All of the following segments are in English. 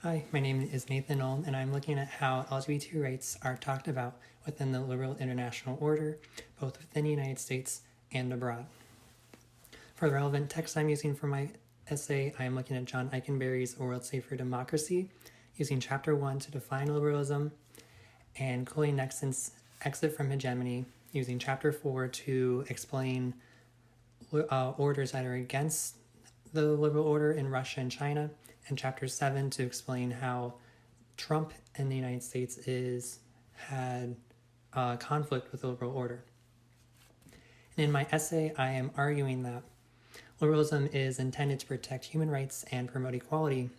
Hi, my name is Nathan Ulm, and I'm looking at how LGBT rights are talked about within the liberal international order, both within the United States and abroad. For the relevant text I'm using for my essay, I am looking at John Eikenberry's A World Safe for Democracy, using Chapter 1 to define liberalism, and Coley Nexon's Exit from Hegemony, using Chapter 4 to explain orders that are against the liberal order in Russia and China, and Chapter 7 to explain how Trump in the United States had conflict with the liberal order. And in my essay, I am arguing that liberalism is intended to protect human rights and promote equality,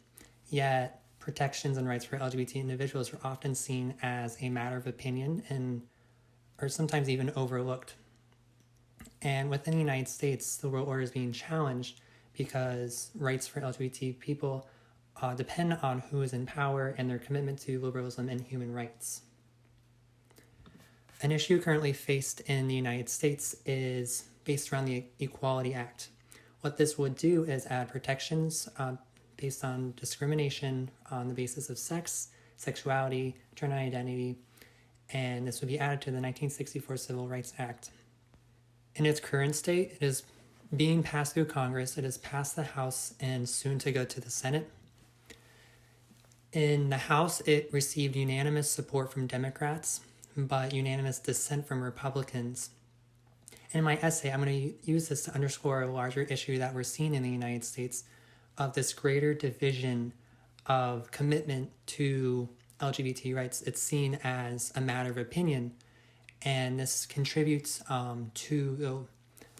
yet protections and rights for LGBT individuals are often seen as a matter of opinion or sometimes even overlooked. And within the United States, the world order is being challenged because rights for LGBT people depend on who is in power and their commitment to liberalism and human rights. An issue currently faced in the United States is based around the Equality Act. What this would do is add protections based on discrimination on the basis of sex, sexuality, gender identity, and this would be added to the 1964 Civil Rights Act. In its current state, it is being passed through Congress. It has passed the House and soon to go to the Senate. In the House, it received unanimous support from Democrats, but unanimous dissent from Republicans. In my essay, I'm going to use this to underscore a larger issue that we're seeing in the United States of this greater division of commitment to LGBT rights. It's seen as a matter of opinion, and this contributes to the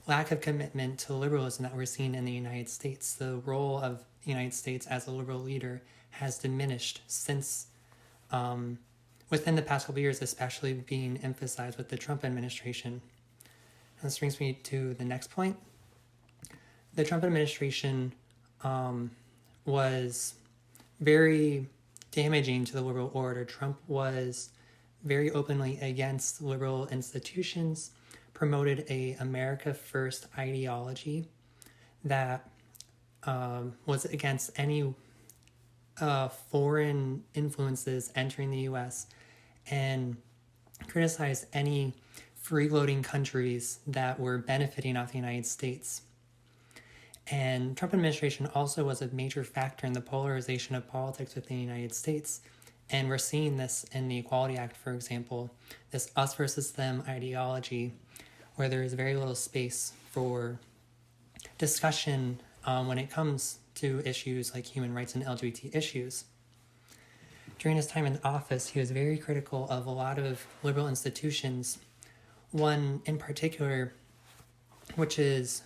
lack of commitment to liberalism that we're seeing in the United States. The role of the United States as a liberal leader has diminished since within the past couple of years, especially being emphasized with the Trump administration. And this brings me to the next point. The Trump administration was very damaging to the liberal order. Trump was very openly against liberal institutions, promoted a America First ideology that was against any foreign influences entering the U.S. and criticized any freeloading countries that were benefiting off the United States. And Trump administration also was a major factor in the polarization of politics within the United States. And we're seeing this in the Equality Act, for example, this us versus them ideology, where there is very little space for discussion when it comes to issues like human rights and LGBT issues. During his time in office, he was very critical of a lot of liberal institutions. One in particular, which is,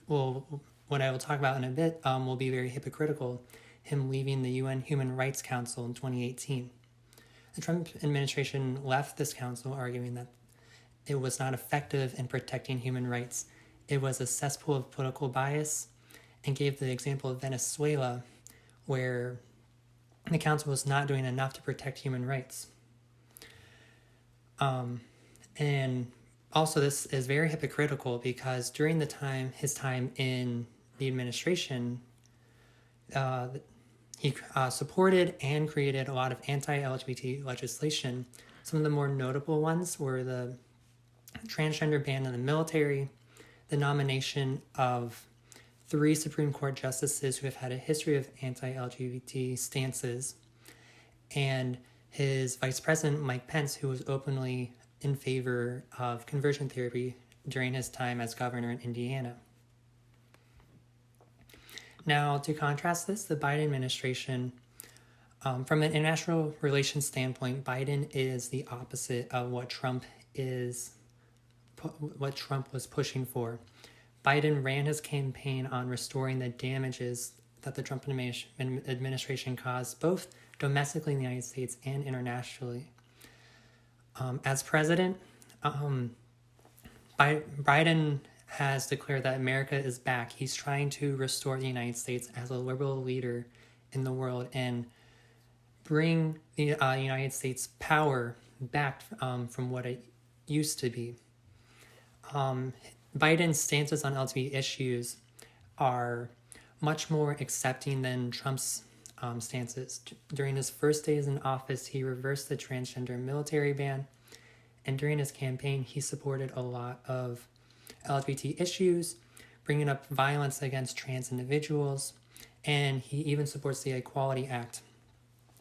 what I will talk about in a bit, will be very hypocritical, him leaving the UN Human Rights Council in 2018. The Trump administration left this council arguing that it was not effective in protecting human rights. It was a cesspool of political bias, and gave the example of Venezuela, where the council was not doing enough to protect human rights. And also this is very hypocritical because during his time in the administration, he supported and created a lot of anti-LGBT legislation. Some of the more notable ones were the transgender ban in the military, the nomination of 3 Supreme Court justices who have had a history of anti-LGBT stances, and his vice president, Mike Pence, who was openly in favor of conversion therapy during his time as governor in Indiana. Now, to contrast this, the Biden administration, from an international relations standpoint, Biden is the opposite of what Trump was pushing for. Biden ran his campaign on restoring the damages that the Trump administration caused, both domestically in the United States and internationally. As president, Biden has declared that America is back. He's trying to restore the United States as a liberal leader in the world and bring the United States power back from what it used to be. Biden's stances on LGBT issues are much more accepting than Trump's stances. During his first days in office, he reversed the transgender military ban, and during his campaign, he supported a lot of LGBT issues, bringing up violence against trans individuals, and he even supports the Equality Act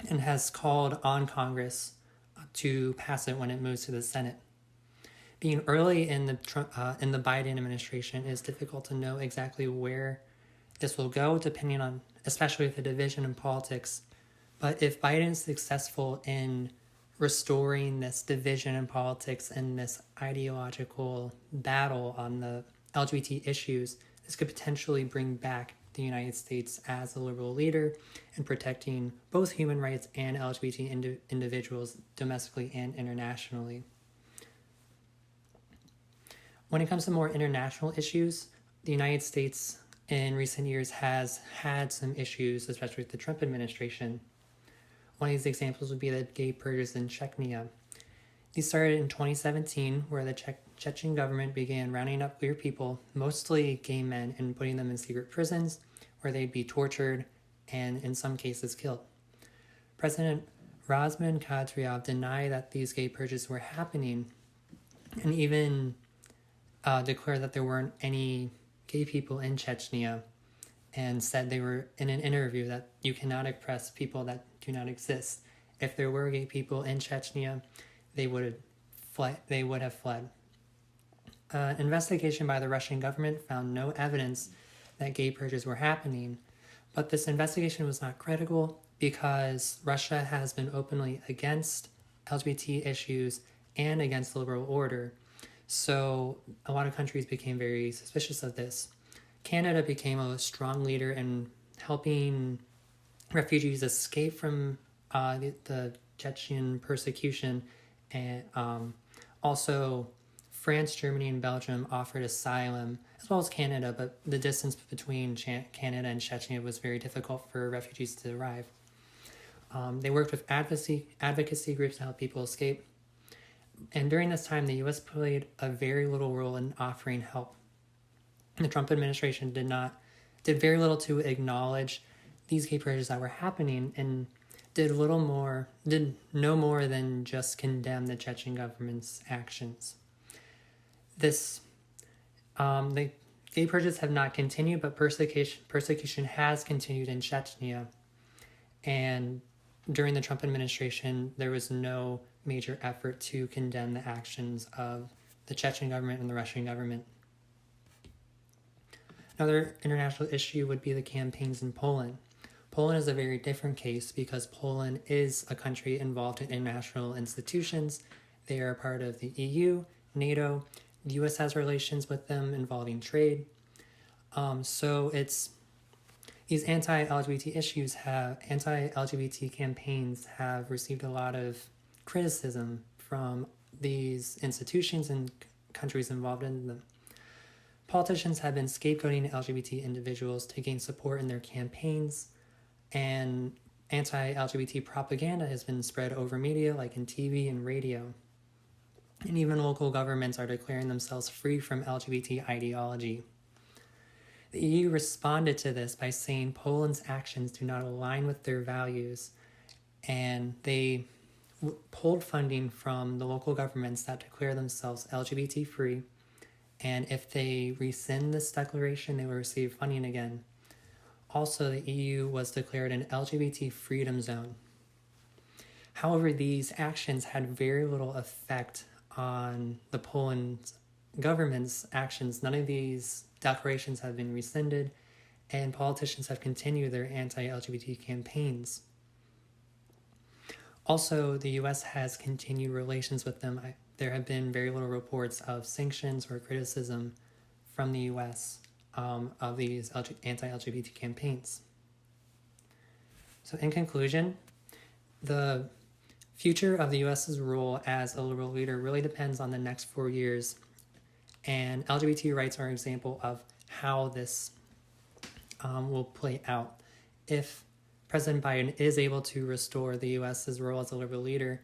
and has called on Congress to pass it when it moves to the Senate. Being early in the Biden administration, it is difficult to know exactly where this will go, depending on, especially with the division in politics. But if Biden is successful in restoring this division in politics and this ideological battle on the LGBT issues, this could potentially bring back the United States as a liberal leader in protecting both human rights and LGBT individuals domestically and internationally. When it comes to more international issues, the United States in recent years has had some issues, especially with the Trump administration. One of these examples would be the gay purges in Chechnya. These started in 2017, where the Chechen government began rounding up queer people, mostly gay men, and putting them in secret prisons where they'd be tortured and, in some cases, killed. President Razman Kadyrov denied that these gay purges were happening and even declared that there weren't any gay people in Chechnya, and said they were in an interview that you cannot oppress people that do not exist. If there were gay people in Chechnya, they would have fled. An investigation by the Russian government found no evidence that gay purges were happening, but this investigation was not credible because Russia has been openly against LGBT issues and against the liberal order. So a lot of countries became very suspicious of this. Canada became a strong leader in helping refugees escape from the Chechen persecution, and also France, Germany, and Belgium offered asylum, as well as Canada, but the distance between Canada and Chechnya was very difficult for refugees to arrive. They worked with advocacy groups to help people escape. And during this time, the U.S. played a very little role in offering help. The Trump administration did very little to acknowledge these gay purges that were happening, and did no more than just condemn the Chechen government's actions. The gay purges have not continued, but persecution has continued in Chechnya. And during the Trump administration, there was no major effort to condemn the actions of the Chechen government and the Russian government. Another international issue would be the campaigns in Poland. Poland is a very different case because Poland is a country involved in international institutions. They are part of the EU, NATO. The US has relations with them involving trade. So it's these anti-LGBT campaigns have received a lot of criticism from these institutions and countries involved in them. Politicians have been scapegoating LGBT individuals to gain support in their campaigns, and anti-LGBT propaganda has been spread over media like in TV and radio. And even local governments are declaring themselves free from LGBT ideology. The EU responded to this by saying Poland's actions do not align with their values, and they pulled funding from the local governments that declare themselves LGBT free, and if they rescind this declaration, they will receive funding again. Also, the EU was declared an LGBT freedom zone. However, these actions had very little effect on the Poland government's actions. None of these declarations have been rescinded, and politicians have continued their anti-LGBT campaigns. Also, the US has continued relations with them. There have been very little reports of sanctions or criticism from the US of these anti-LGBT campaigns. So in conclusion, the future of the US's role as a liberal leader really depends on the next 4 years, and LGBT rights are an example of how this will play out. If President Biden is able to restore the US's role as a liberal leader,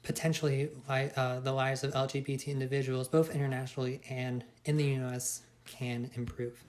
potentially the lives of LGBT individuals, both internationally and in the US, can improve.